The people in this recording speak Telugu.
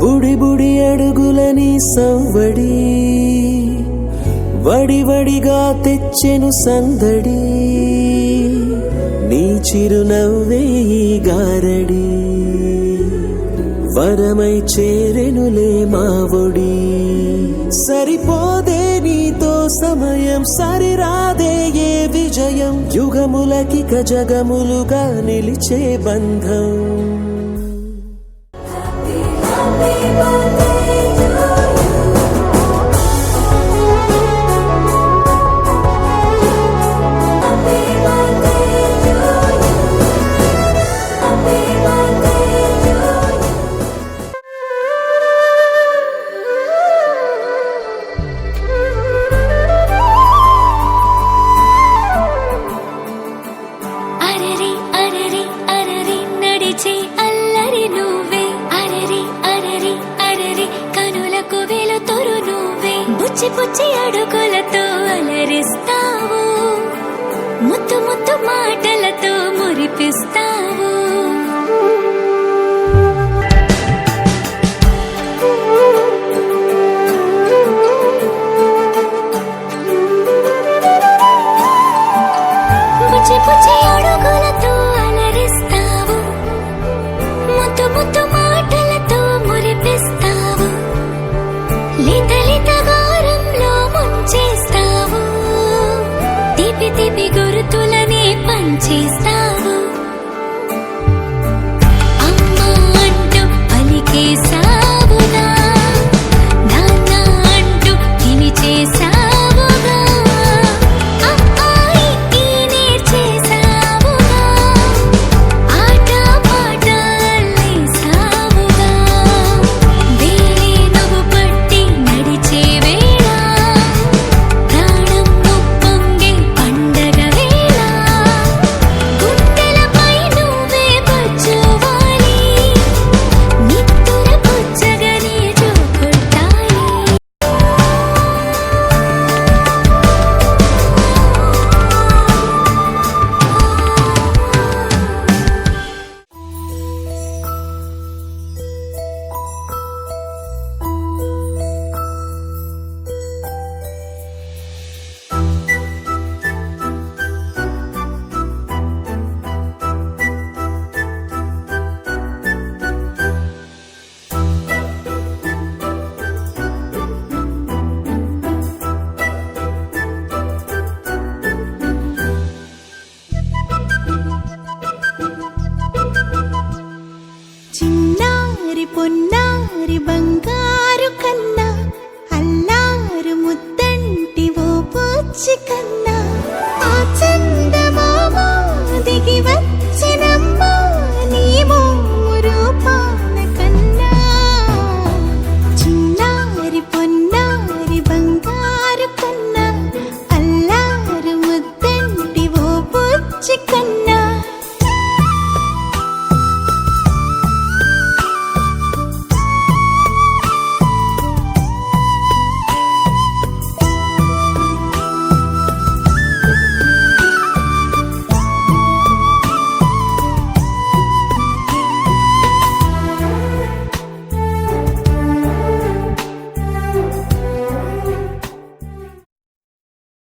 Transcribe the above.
బుడి బుడి అడుగులని సవ్వడి వడి వడిగా తెచ్చెను సందడి నీ చిరునవ్వే ఈ గారడి వరమై చేరెనులే మా ఒడి సరిపోదే నీతో సమయం సరిరాదే ఏ విజయం యుగములకిక జగములుగా నిలిచే బంధం పుచ్చి పుచ్చి అడుగులతో అలరిస్తావు ముత్తు ముత్తు మాటలతో మురిపిస్తావు పుచ్చి పుచ్చి అడుగులతో అలరిస్తావు ముత్తు ముత్తు మాటలతో మురిపిస్తావు లిత లితగా తీపి తీపి గుర్తులనే పంచేస్తావు అమ్మా అంటూ పలికేసి